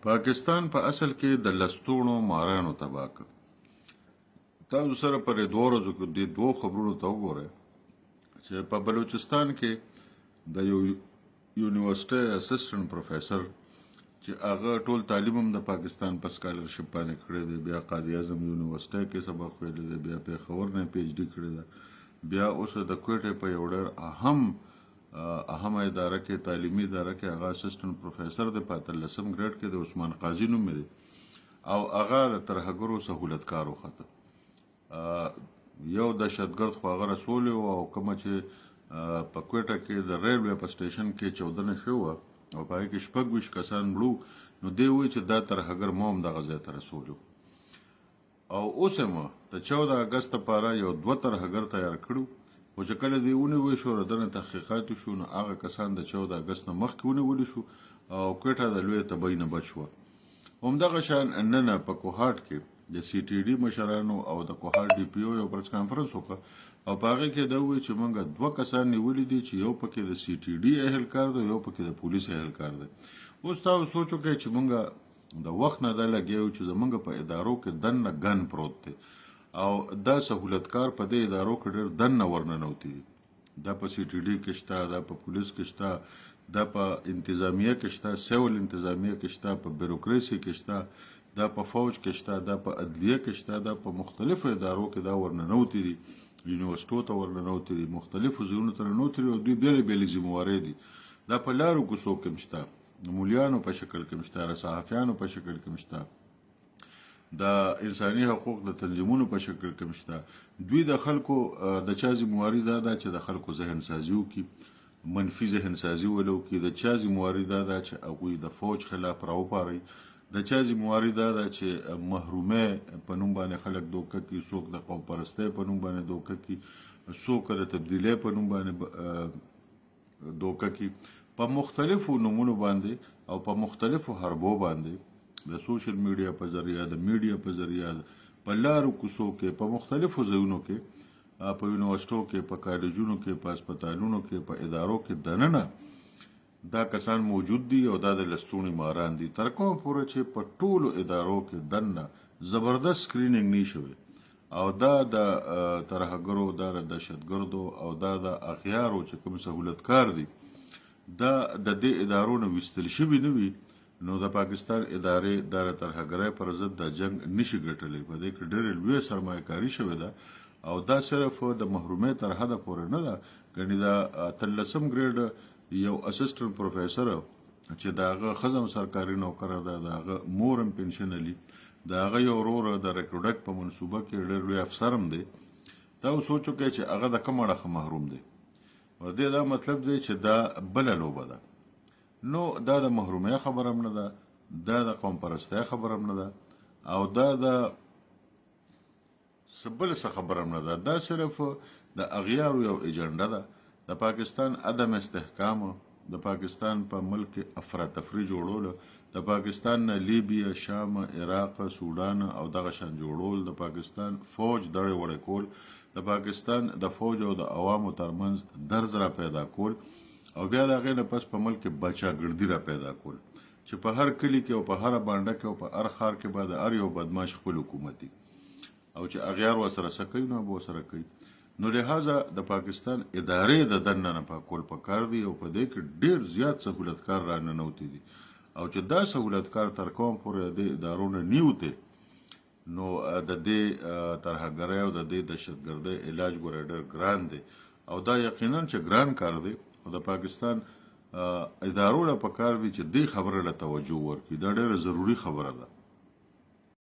پاکستان په اصل کې د لستوڼو مارانو تباه کړ. تاسو سره پرې دوه ورځو کې د دوه خبرونو ته وګورئ چې په بلوچستان کې د یو یونیورسيټي اسسټنټ پروفیسر چې هغه ټول تعلیم هم د پاکستان په سکالرشپ باندې کړی دی، بیا قائد اعظم یونیورسيټي کې سبق ویلی دی، بیا پېښور نه پی ایچ ډي کړی ده، بیا اوس د کوټې په یو ډېر اهم اداره کې تعلیمي اداره کې هغه اسسټنټ پروفیسر د 15 ګریډ کې د عثمان قاضي نوم دی او هغه د ترهګرو سہولتکار وخته. یو دهشتګرد خو هغه رسول او کومه چې په کوټه کې د ریلوے په سټیشن کې 14 شو او پای کې شپږ ویش کسان مړو، نو دی وی چې دا ترهګر مو هم دغه ځای ته رسول او اوس هم د 14 اگست لپاره یو دوه ترهګر تیار کړو او چې کله دی ونیول شو ردنه تحقیقات شو، نو هغه کسان د 14 اگست نه مخکې ونیول شو او کوټه د لوی تبعی نه بچ شو. همدغه شان نن په کوهاټ کې د سی ټي ډي مشرانو او د کوهاټ ډي پی او یو پریس کانفرنس وکړ او په هغه کې دا وایي چې موږ دوه کسان نیولي دي چې یو پکې د سی ټي ډي اهلکار دی، یو پکې د پولیس اهلکار دی. اوس تاسو سوچ وکړئ چې موږ د وخت نه دا لګیو چې زموږ په ادارو کې دننه ګن پروت دی او دا سہولتکار په دې ادارو کې ډېر دننه ورننوتي دي. دا په سی ټي ډي کې شته، دا په پولیس کې شته، دا په انتظامیه کې شته، سیول انتظامیه کې شته، په بیروکراسي کې شته، دا په فوج کې شته، دا په عدلیه کې شته، دا په مختلفو ادارو کې دا ورننوتي دي، یونیورسيټو ته ورننوتي دي، مختلفو ځایونو ته ورننوتي دي او دوی بیلې بیلې ذموارۍ دي. دا په لارو کوڅو کې هم شته، د مولیانو په شکل کې هم شته، صحافیانو په شکل کې هم شته، د انساني حقوق د تنظیمونو په شکل کې هم شته. دوی د خلکو د چا ذمواري دا ده چې د خلکو ذهن سازي وکړي، منفي ذهن سازي ولو کې. د چا ذمواري دا ده چې هغوی د فوج خلاف راوپاري. د چا ذمواري دا ده چې محرومه په نوم باندې خلک دوکه کړي، څوک د قوم پرستۍ په نوم باندې دوکه کړي، څوک د تبدیلۍ په نوم باندې دوکه کړي، په مختلفو نومونو باندې او په مختلفو حربو باندې د سوشل میډیا په ذریعہ، د میډیا په ذریعہ، په لارو کوڅو کې، په مختلفو ځایونو کې، په یونیورسيټو کې، په کالجونو کې، په هسپتالونو کې، په ادارو کې دننه دا کسان موجود دي او دا د لستوڼي ماران دي. تر کومه پورې چې په ټولو ادارو کې دننه زبردست سکرینینګ نه شوی او دا د ترهګرو، دا د دهشتګردو او دا د اغیارو چې کوم سہولتکار دي دا د دې ادارو نه ویستل شوي نه وي، نو د پاکستان ادارې د ترهګرۍ پر ضد د جنگ نشي ګټلی. په دې کې ډېرې لویه سرمایه‌کاري شوې ده او دا صرف د محرومۍ تر حده پورې نه ده. ګنې د 13 ګریډ یو اسسټنټ پروفیسر چې د هغه ښځه هم سرکاري نوکره ده، د هغه مور هم پنشن لري، د هغه یو ورور د ریکروډک په منصوبه کې ډېر لوی افسر هم دی. دا سوچ وکړئ چې هغه د کوم اړخه محروم دی. او دې دا مطلب دی چې دا بله لوبه ده. نو دا د محرومۍ خبره هم نه ده، دا د قوم پرستۍ خبره هم نه ده او دا د بل څه خبره هم نه ده. دا صرف د اغیارو یو ایجنډه ده. د پاکستان عدم استحکام، د پاکستان په ملک افراتفری جوړول، د پاکستان نه لیبیا، شام، عراق، سودان او دغه شان جوړول، د پاکستان فوج دړې وړې کول، د پاکستان د فوج او د عوامو ترمنځ درز را پیدا کول او بیا د هغې نه پس په ملک کې بچاګردي را پیدا کول چې په هر کلي کې او په هره بانډه کې او په هر ښار کې به د هر یو بدماش خپل حکومت وي او چې اغیار ورسره څه کوي نو به ورسره کوي. نو لهذا د پاکستان ادارې د دننه نه پاکول پکار دي او په دې کې ډېر زیات سہولتکار راننوتي دي او چې دا سہولتکار تر کوم پورې د ادارو نه نیوتې، نو د دې ترهګرۍ او د دې دهشتګردۍ علاج ګوره ډېر ګران دی او دا یقینا چې ګران کار دی او د پاکستان ادارو له پکار دي چې دې خبره له توجه ورکړي. دا ډېره ضروري خبره ده.